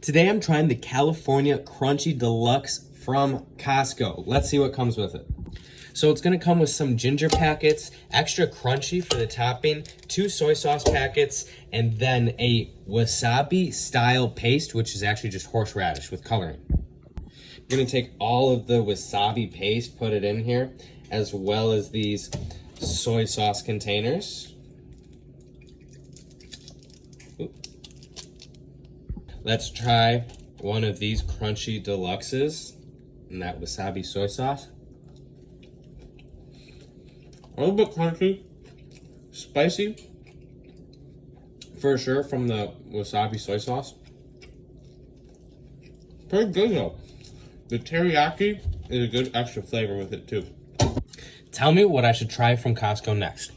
Today I'm trying the California Crunchy Deluxe from Costco. Let's see what comes with it. So it's gonna come with some ginger packets, extra crunchy for the topping, 2 soy sauce packets, and then a wasabi style paste, which is actually just horseradish with coloring. I'm gonna take all of the wasabi paste, put it in here, as well as these soy sauce containers. Let's try one of these crunchy deluxes and that wasabi soy sauce. A little bit crunchy, spicy, for sure from the wasabi soy sauce. Pretty good though. The teriyaki is a good extra flavor with it too. Tell me what I should try from Costco next.